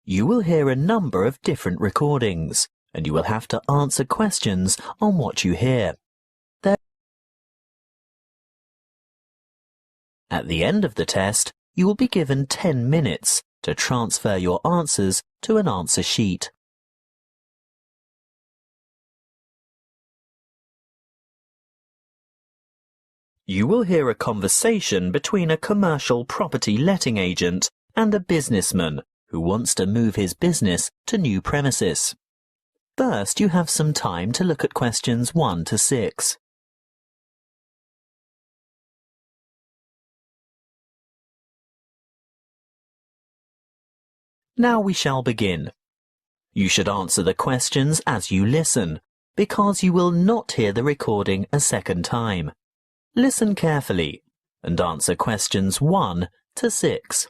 You will hear a number of different recordings, and you will have to answer questions on what you hear. At the end of the test, you will be given 10 minutes to transfer your answers to an answer sheet. You will hear a conversation between a commercial property letting agent and a businessman who wants to move his business to new premises. First, you have some time to look at questions 1 to 6. Now we shall begin. You should answer the questions as you listen, because you will not hear the recording a second time. Listen carefully and answer questions 1 to 6.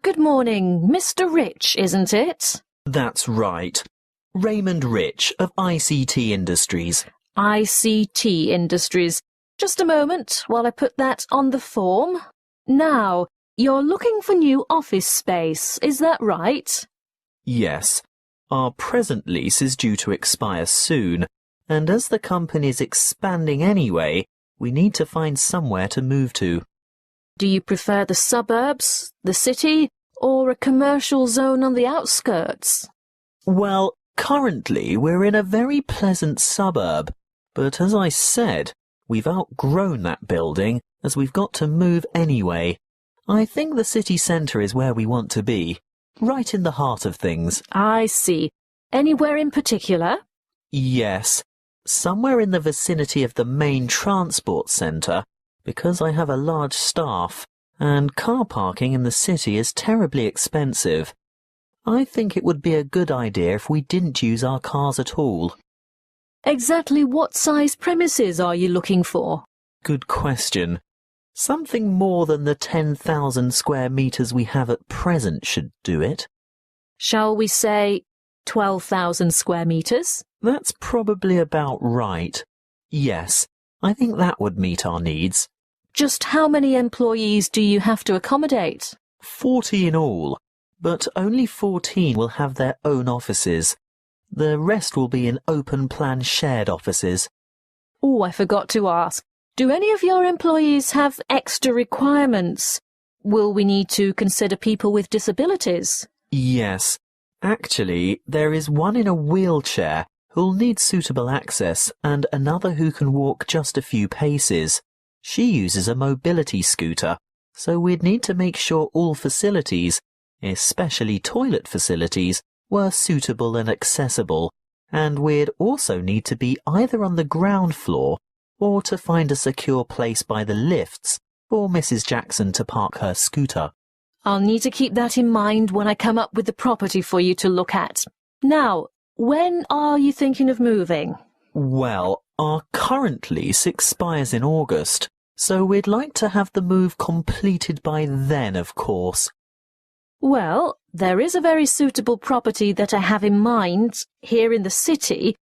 Good morning. Mr. Rich, isn't it? That's right. Raymond Rich of ICT Industries. ICT Industries. Just a moment while I put that on the form. Now, you're looking for new office space, is that right? Yes. Our present lease is due to expire soon, and as the company's expanding anyway, we need to find somewhere to move to. Do you prefer the suburbs, the city, or a commercial zone on the outskirts? Well, currently we're in a very pleasant suburb, but as I said, we've outgrown that building as we've got to move anyway. I think the city centre is where we want to be, right in the heart of things. I see. Anywhere in particular? Yes, somewhere in the vicinity of the main transport centre, because I have a large staff, and car parking in the city is terribly expensive. I think it would be a good idea if we didn't use our cars at all. Exactly what size premises are you looking for? Good question. Something more than the 10,000 square metres we have at present should do it. Shall we say 12,000 square metres? That's probably about right. Yes, I think that would meet our needs. Just how many employees do you have to accommodate? 40 in all, but only 14 will have their own offices. The rest will be in open-plan shared offices. Oh, I forgot to ask. Do any of your employees have extra requirements? Will we need to consider people with disabilities? Yes. Actually, there is one in a wheelchair who'll need suitable access and another who can walk just a few paces. She uses a mobility scooter, so we'd need to make sure all facilities, especially toilet facilities, were suitable and accessible, and we'd also need to be either on the ground floor or to find a secure place by the lifts for Mrs. Jackson to park her scooter. I'll need to keep that in mind when I come up with the property for you to look at. Now, when are you thinking of moving? Well, our current lease expires in August, so we'd like to have the move completed by then, of course. Well, there is a very suitable property that I have in mind here in the city,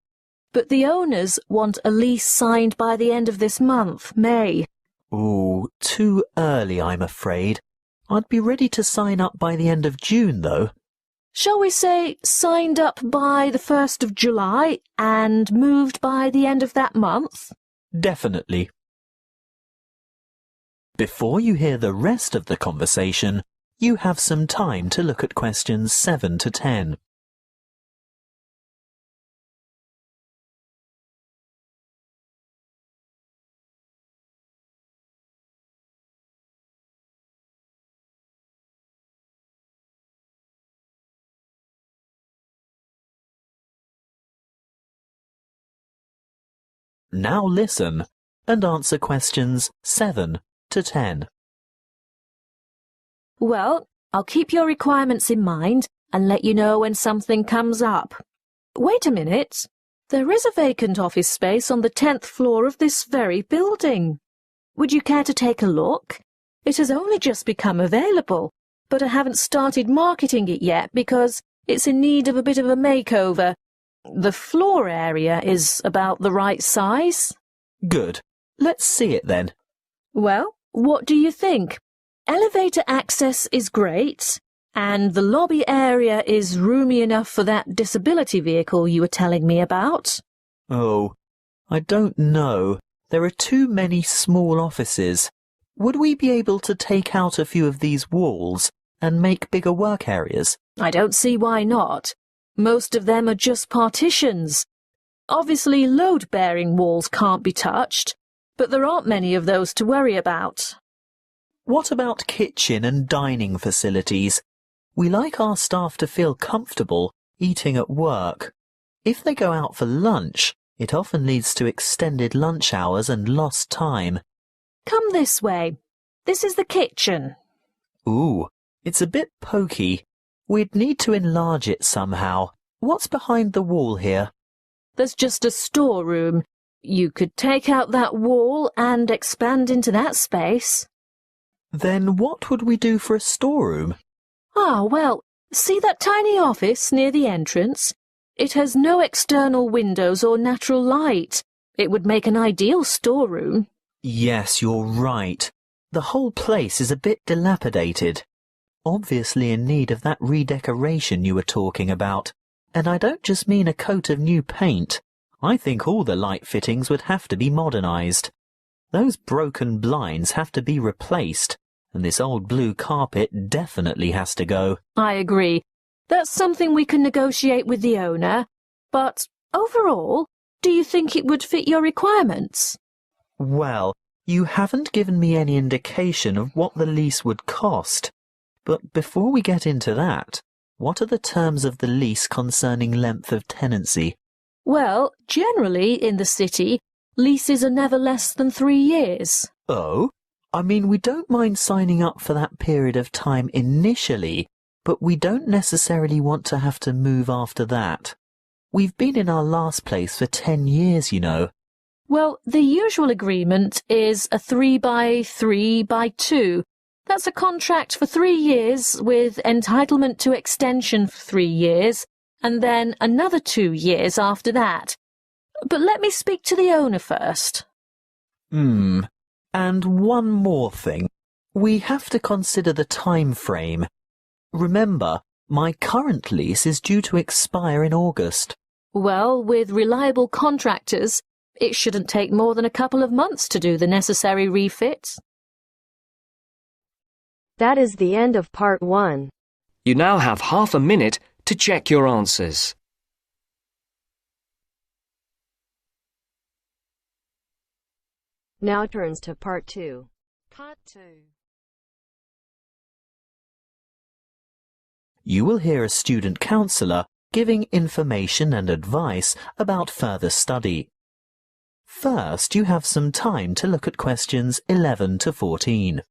but the owners want a lease signed by the end of this month, May. Ooh, too early, I'm afraid. I'd be ready to sign up by the end of June, though. Shall we say signed up by the 1st of July and moved by the end of that month? Definitely. Before you hear the rest of the conversation, you have some time to look at questions 7 to 10. Now listen and answer questions 7 to 10. Well, I'll keep your requirements in mind and let you know when something comes up. Wait a minute. There is a vacant office space on the 10th floor of this very building. Would you care to take a look? It has only just become available, but I haven't started marketing it yet because it's in need of a bit of a makeover. The floor area is about the right size. Good. Let's see it then. Well, what do you think? Elevator access is great, And the lobby area is roomy enough for that disability vehicle you were telling me about? Oh, I don't know. There are too many small offices. Would we be able to take out a few of these walls and make bigger work areas? I don't see why not. Most of them are just partitions. Obviously, load-bearing walls can't be touched, but there aren't many of those to worry about. What about kitchen and dining facilities? We like our staff to feel comfortable eating at work. If they go out for lunch, it often leads to extended lunch hours and lost time. Come this way. This is the kitchen. Ooh, it's a bit pokey. We'd need to enlarge it somehow. What's behind the wall here? There's just a storeroom. You could take out that wall and expand into that space. Then what would we do for a storeroom? Well, see that tiny office near the entrance? It has no external windows or natural light. It would make an ideal storeroom. Yes, you're right. The whole place is a bit dilapidated. Obviously in need of that redecoration you were talking about. And I don't just mean a coat of new paint. I think all the light fittings would have to be modernised. Those broken blinds have to be replaced, and this old blue carpet definitely has to go. I agree. That's something we can negotiate with the owner. But overall, do you think it would fit your requirements? Well, you haven't given me any indication of what the lease would cost. But before we get into that, what are the terms of the lease concerning length of tenancy? Well, generally in the city, leases are never less than 3 years. Oh? I mean, we don't mind signing up for that period of time initially, but we don't necessarily want to have to move after that. We've been in our last place for 10 years, you know. Well, the usual agreement is a 3x3x2. That's a contract for 3 years with entitlement to extension for 3 years, and then another 2 years after that. But let me speak to the owner first. And one more thing. We have to consider the time frame. Remember, my current lease is due to expire in August. Well, with reliable contractors, it shouldn't take more than a couple of months to do the necessary refits. That is the end of part 1. You now have half a minute to check your answers. Now turns to part 2. Part 2. You will hear a student counsellor giving information and advice about further study. First, you have some time to look at questions 11 to 14.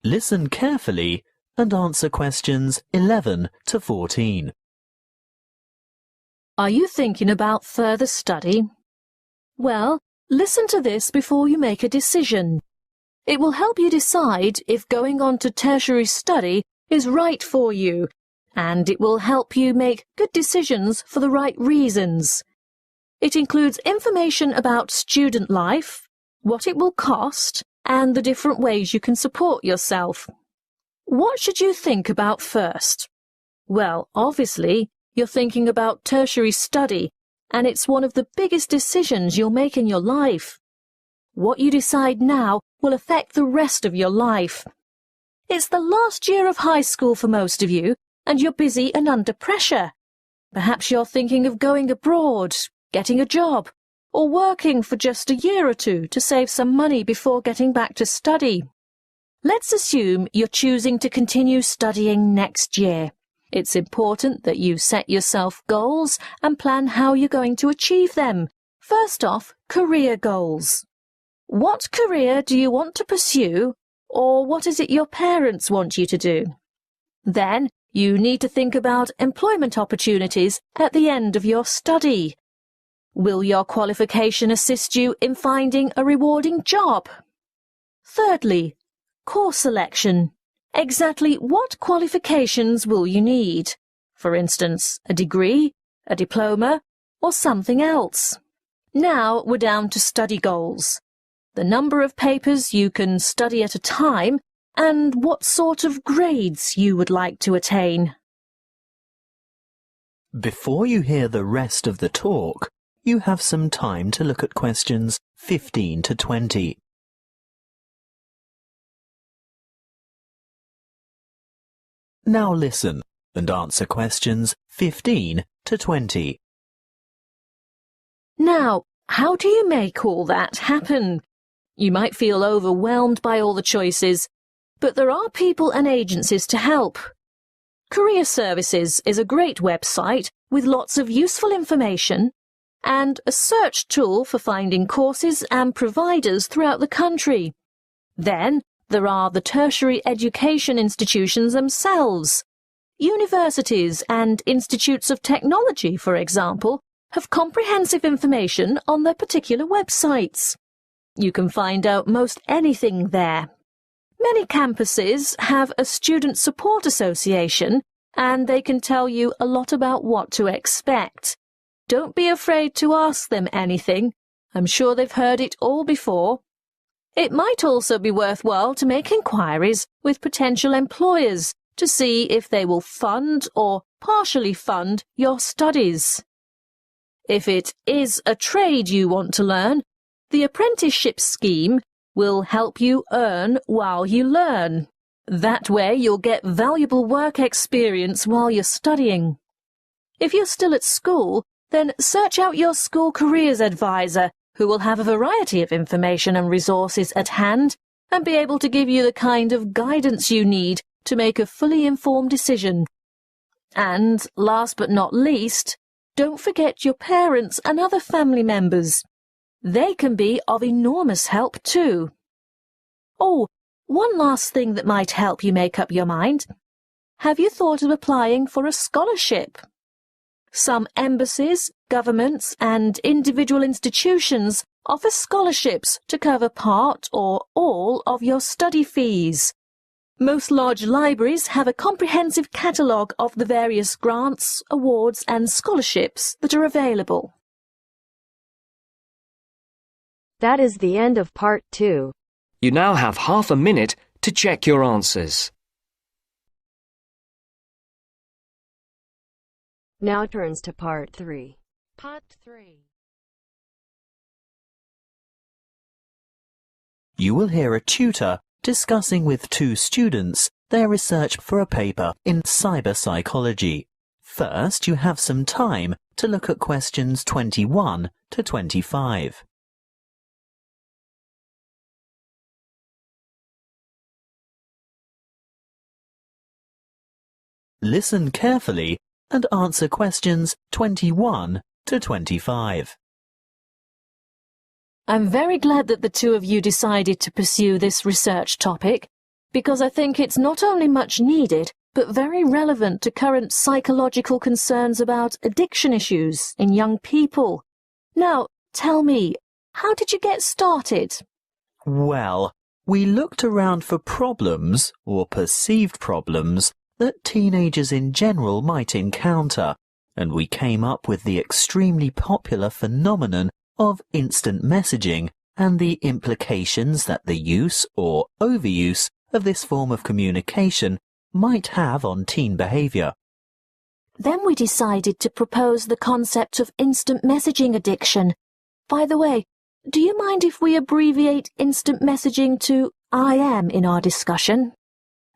Listen carefully and answer questions 11 to 14. Are you thinking about further study? Well, listen to this before you make a decision. It will help you decide if going on to tertiary study is right for you, and it will help you make good decisions for the right reasons. It includes information about student life, what it will cost, and the different ways you can support yourself. What should you think about first? Well, obviously, you're thinking about tertiary study, and it's one of the biggest decisions you'll make in your life. What you decide now will affect the rest of your life. It's the last year of high school for most of you, and you're busy and under pressure. Perhaps you're thinking of going abroad, getting a job, or working for just a year or two to save some money before getting back to study. Let's assume you're choosing to continue studying next year. It's important that you set yourself goals and plan how you're going to achieve them. First off, career goals. What career do you want to pursue, or what is it your parents want you to do? Then, you need to think about employment opportunities at the end of your study. Will your qualification assist you in finding a rewarding job? Thirdly, course selection. Exactly what qualifications will you need? For instance, a degree, a diploma, or something else. Now we're down to study goals. The number of papers you can study at a time and what sort of grades you would like to attain. Before you hear the rest of the talk, you have some time to look at questions 15 to 20. Now listen and answer questions 15 to 20. Now, how do you make all that happen? You might feel overwhelmed by all the choices, but there are people and agencies to help. Career Services is a great website with lots of useful information and a search tool for finding courses and providers throughout the country. Then there are the tertiary education institutions themselves. Universities and institutes of technology, for example, have comprehensive information on their particular websites. You can find out most anything there. Many campuses have a student support association, and they can tell you a lot about what to expect. Don't be afraid to ask them anything. I'm sure they've heard it all before. It might also be worthwhile to make inquiries with potential employers to see if they will fund or partially fund your studies. If it is a trade you want to learn, the apprenticeship scheme will help you earn while you learn. That way you'll get valuable work experience while you're studying. If you're still at school, then search out your school careers advisor, who will have a variety of information and resources at hand and be able to give you the kind of guidance you need to make a fully informed decision. And, last but not least, don't forget your parents and other family members. They can be of enormous help too. Oh, one last thing that might help you make up your mind. Have you thought of applying for a scholarship? Some embassies, governments and individual institutions offer scholarships to cover part or all of your study fees. Most large libraries have a comprehensive catalogue of the various grants, awards and scholarships that are available. That is the end of part 2. You now have half a minute to check your answers. Now turns to part 3. Part 3. You will hear a tutor discussing with two students their research for a paper in cyber psychology. First, you have some time to look at questions 21 to 25. Listen carefully and answer questions 21 to 25. I'm very glad that the two of you decided to pursue this research topic, because I think it's not only much needed, but very relevant to current psychological concerns about addiction issues in young people. Now, tell me, how did you get started? Well, we looked around for problems, or perceived problems, that teenagers in general might encounter, and we came up with the extremely popular phenomenon of instant messaging and the implications that the use or overuse of this form of communication might have on teen behaviour. Then we decided to propose the concept of instant messaging addiction. By the way, do you mind if we abbreviate instant messaging to IM in our discussion?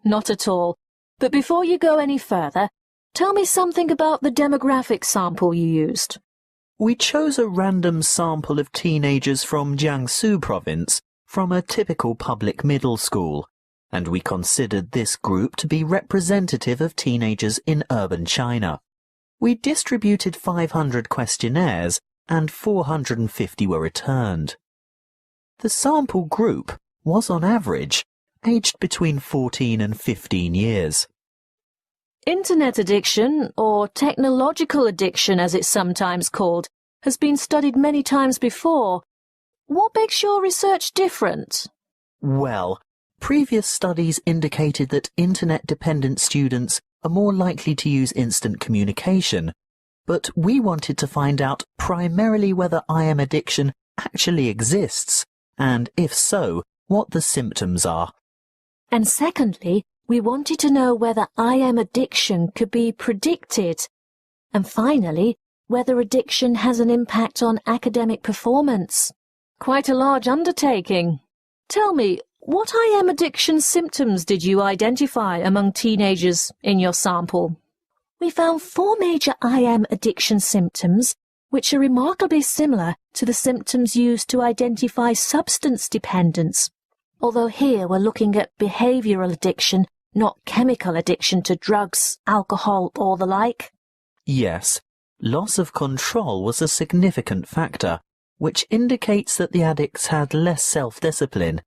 Not at all. But before you go any further, tell me something about the demographic sample you used. We chose a random sample of teenagers from Jiangsu province from a typical public middle school, and we considered this group to be representative of teenagers in urban China. We distributed 500 questionnaires and 450 were returned. The sample group was on average aged between 14 and 15 years. Internet addiction, or technological addiction as it's sometimes called, has been studied many times before. What makes your research different? Well, previous studies indicated that internet-dependent students are more likely to use instant communication, but we wanted to find out primarily whether IM addiction actually exists, and if so, what the symptoms are. And secondly, we wanted to know whether IM addiction could be predicted. And finally, whether addiction has an impact on academic performance. Quite a large undertaking. Tell me, what IM addiction symptoms did you identify among teenagers in your sample? We found 4 major IM addiction symptoms, which are remarkably similar to the symptoms used to identify substance dependence, although here we're looking at behavioural addiction, not chemical addiction to drugs, alcohol, or the like. Yes, loss of control was a significant factor, which indicates that the addicts had less self-discipline.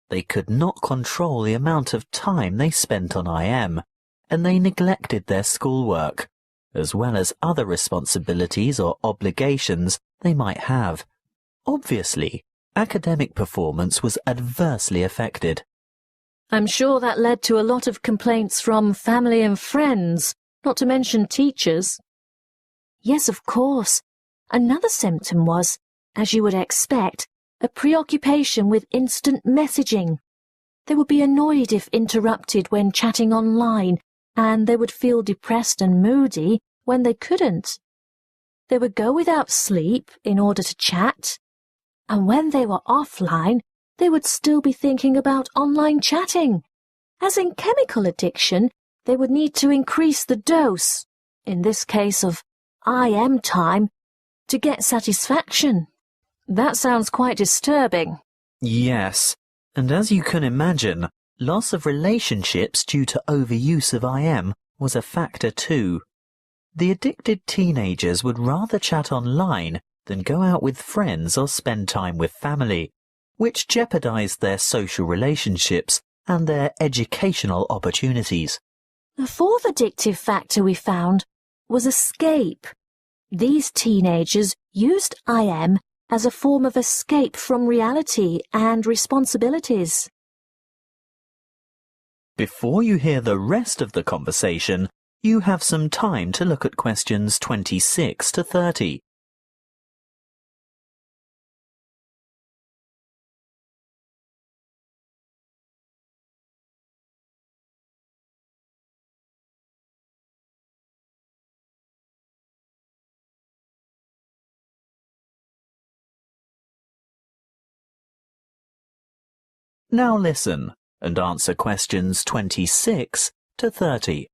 They could not control the amount of time they spent on IM, and they neglected their schoolwork, as well as other responsibilities or obligations they might have. Obviously, academic performance was adversely affected. I'm sure that led to a lot of complaints from family and friends, not to mention teachers. Yes, of course. Another symptom was, as you would expect, a preoccupation with instant messaging. They would be annoyed if interrupted when chatting online, and they would feel depressed and moody when they couldn't. They would go without sleep in order to chat, and when they were offline, they would still be thinking about online chatting. As in chemical addiction, they would need to increase the dose, in this case of IM time, to get satisfaction. That sounds quite disturbing. Yes, and as you can imagine, loss of relationships due to overuse of IM was a factor too. The addicted teenagers would rather chat online than go out with friends or spend time with family, which jeopardized their social relationships and their educational opportunities. The fourth addictive factor we found was escape. These teenagers used IM as a form of escape from reality and responsibilities. Before you hear the rest of the conversation, you have some time to look at questions 26 to 30. Now listen and answer questions 26 to 30.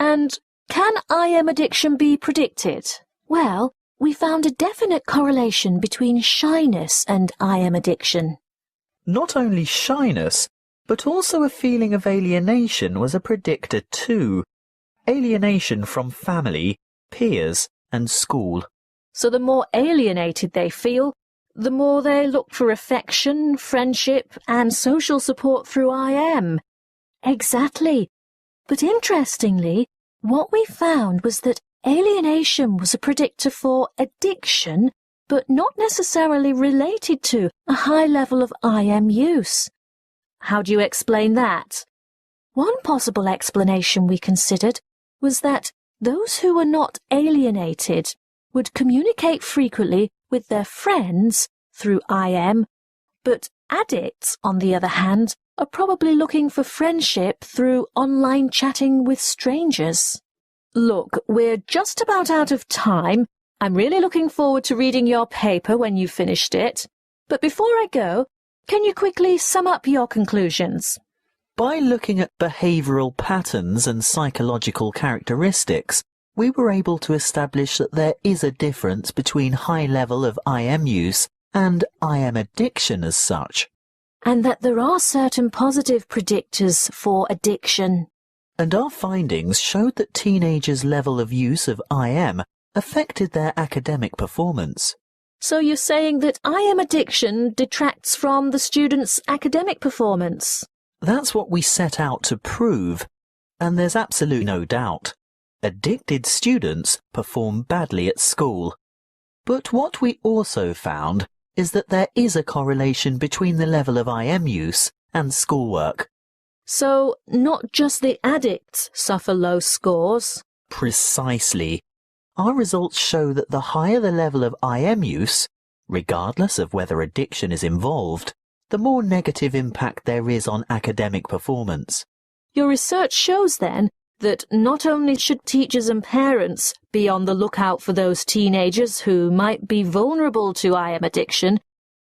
And can IM addiction be predicted? Well, we found a definite correlation between shyness and IM addiction. Not only shyness, but also a feeling of alienation was a predictor too. Alienation from family, peers, and school. So the more alienated they feel, the more they look for affection, friendship, and social support through IM. Exactly. But interestingly, what we found was that alienation was a predictor for addiction, but not necessarily related to a high level of IM use. How do you explain that? One possible explanation we considered was that those who were not alienated would communicate frequently with their friends through IM, but addicts, on the other hand, are probably looking for friendship through online chatting with strangers. Look, we're just about out of time. I'm really looking forward to reading your paper when you've finished it. But before I go, can you quickly sum up your conclusions? By looking at behavioural patterns and psychological characteristics, we were able to establish that there is a difference between high level of IM use and IM addiction as such. And that there are certain positive predictors for addiction. And our findings showed that teenagers' level of use of IM affected their academic performance. So you're saying that IM addiction detracts from the students' academic performance? That's what we set out to prove, and there's absolutely no doubt. Addicted students perform badly at school. But what we also found is that there is a correlation between the level of IM use and schoolwork. So, not just the addicts suffer low scores. Precisely. Our results show that the higher the level of IM use, regardless of whether addiction is involved, the more negative impact there is on academic performance. Your research shows, then, that not only should teachers and parents be on the lookout for those teenagers who might be vulnerable to IM addiction,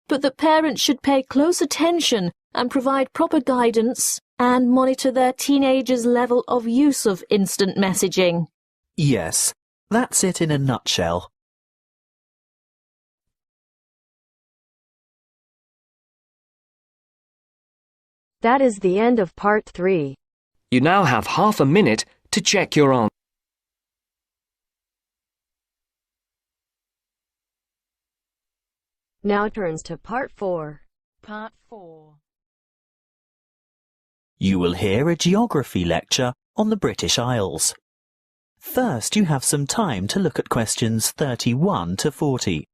but that parents should pay close attention and provide proper guidance and monitor their teenagers' level of use of instant messaging. Yes, that's it in a nutshell. That is the end of part 3. You now have half a minute to check your answer. Now turns to part 4. Part 4. You will hear a geography lecture on the British Isles. First, you have some time to look at questions 31 to 40.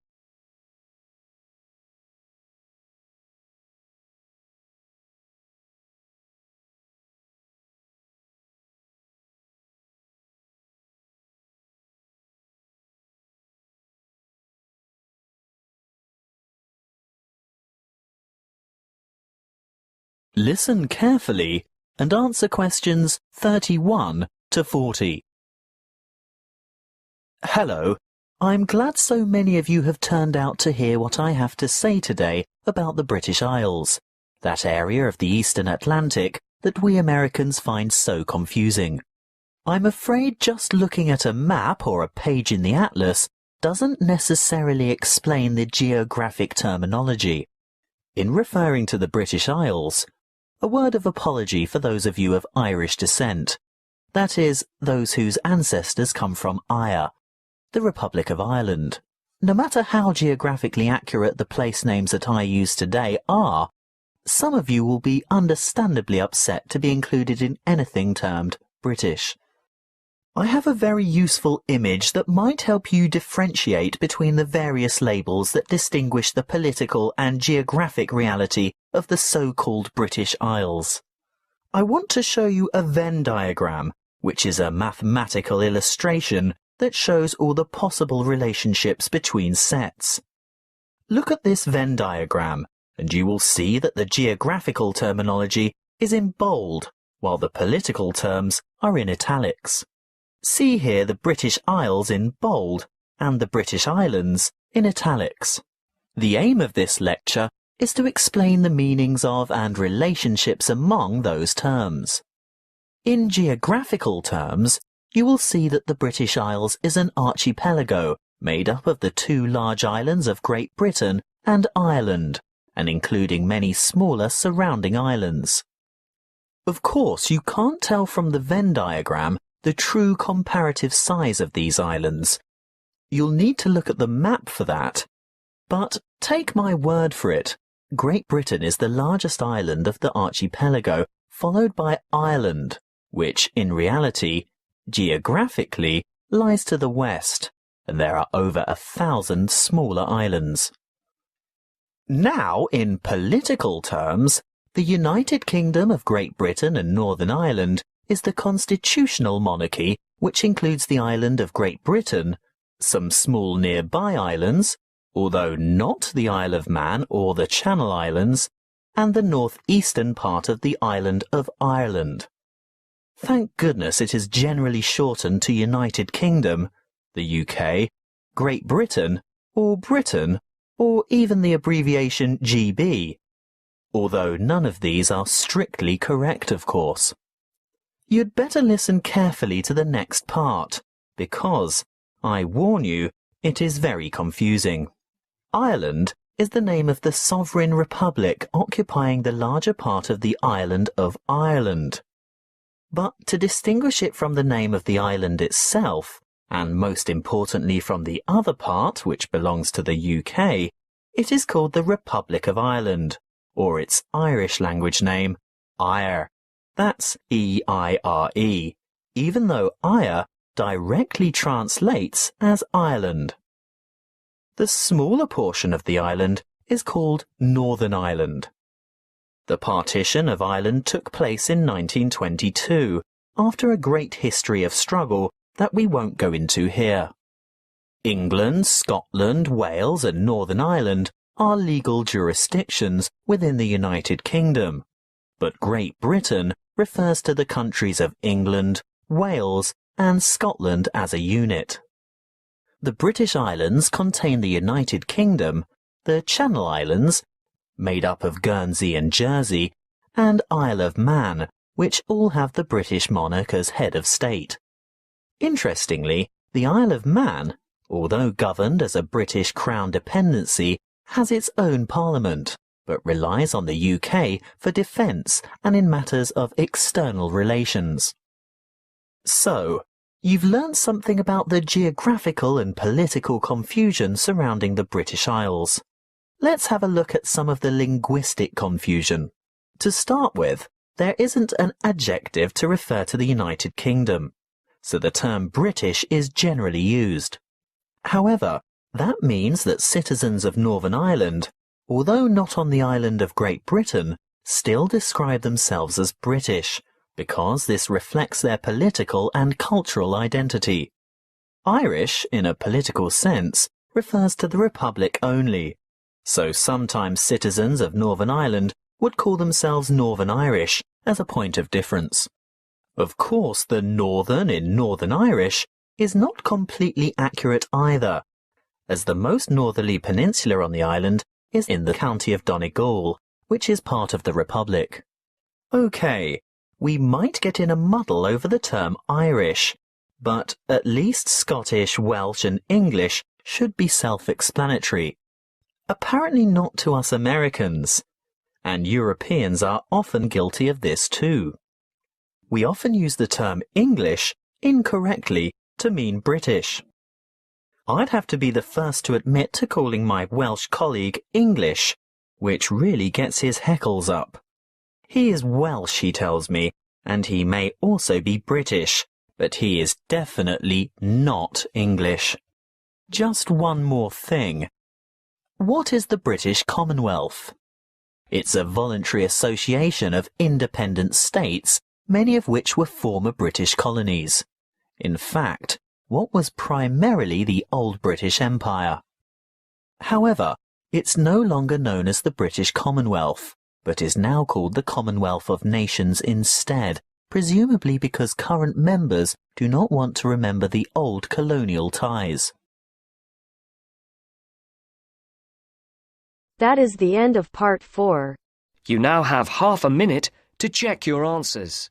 Listen carefully and answer questions 31 to 40. Hello, I'm glad so many of you have turned out to hear what I have to say today about the British Isles, that area of the Eastern Atlantic that we Americans find so confusing. I'm afraid just looking at a map or a page in the atlas doesn't necessarily explain the geographic terminology. In referring to the British Isles, a word of apology for those of you of Irish descent, that is, those whose ancestors come from Ire, the Republic of Ireland. No matter how geographically accurate the place names that I use today are, some of you will be understandably upset to be included in anything termed British. I have a very useful image that might help you differentiate between the various labels that distinguish the political and geographic reality of the so-called British Isles. I want to show you a Venn diagram, which is a mathematical illustration that shows all the possible relationships between sets. Look at this Venn diagram, and you will see that the geographical terminology is in bold, while the political terms are in italics. See here the British Isles in bold and the British Islands in italics. The aim of this lecture is to explain the meanings of and relationships among those terms. In geographical terms, you will see that the British Isles is an archipelago made up of the two large islands of Great Britain and Ireland, and including many smaller surrounding islands. Of course, you can't tell from the Venn diagram the true comparative size of these islands. You'll need to look at the map for that. But take my word for it, Great Britain is the largest island of the archipelago, followed by Ireland, which, in reality, geographically, lies to the west, and there are over 1,000 smaller islands. Now, in political terms, the United Kingdom of Great Britain and Northern Ireland is the constitutional monarchy, which includes the island of Great Britain, some small nearby islands, although not the Isle of Man or the Channel Islands, and the northeastern part of the island of Ireland. Thank goodness it is generally shortened to United Kingdom, the UK, Great Britain, or even the abbreviation GB, although none of these are strictly correct, of course. You'd better listen carefully to the next part, because, I warn you, it is very confusing. Ireland is the name of the sovereign republic occupying the larger part of the island of Ireland. But to distinguish it from the name of the island itself, and most importantly from the other part, which belongs to the UK, it is called the Republic of Ireland, or its Irish language name, Eire. That's E-I-R-E, even though Eire directly translates as Ireland. The smaller portion of the island is called Northern Ireland. The partition of Ireland took place in 1922, after a great history of struggle that we won't go into here. England, Scotland, Wales and Northern Ireland are legal jurisdictions within the United Kingdom, but Great Britain refers to the countries of England, Wales and Scotland as a unit. The British Islands contain the United Kingdom, the Channel Islands, made up of Guernsey and Jersey, and Isle of Man, which all have the British monarch as head of state. Interestingly, the Isle of Man, although governed as a British Crown dependency, has its own parliament, but relies on the UK for defence and in matters of external relations. So, you've learnt something about the geographical and political confusion surrounding the British Isles. Let's have a look at some of the linguistic confusion. To start with, there isn't an adjective to refer to the United Kingdom, so the term British is generally used. However, that means that citizens of Northern Ireland, although not on the island of Great Britain, still describe themselves as British, because this reflects their political and cultural identity. Irish, in a political sense, refers to the Republic only, so sometimes citizens of Northern Ireland would call themselves Northern Irish as a point of difference. Of course, the Northern in Northern Irish is not completely accurate either, as the most northerly peninsula on the island is in the county of Donegal, which is part of the Republic. OK, we might get in a muddle over the term Irish, but at least Scottish, Welsh and English should be self-explanatory. Apparently not to us Americans, and Europeans are often guilty of this too. We often use the term English incorrectly to mean British. I'd have to be the first to admit to calling my Welsh colleague English, which really gets his heckles up. He is Welsh, he tells me, and he may also be British, but he is definitely not English. Just one more thing. What is the British Commonwealth? It's a voluntary association of independent states, many of which were former British colonies. In fact, what was primarily the old British Empire. However, it's no longer known as the British Commonwealth, but is now called the Commonwealth of Nations instead, presumably because current members do not want to remember the old colonial ties. That is the end of part 4. You now have half a minute to check your answers.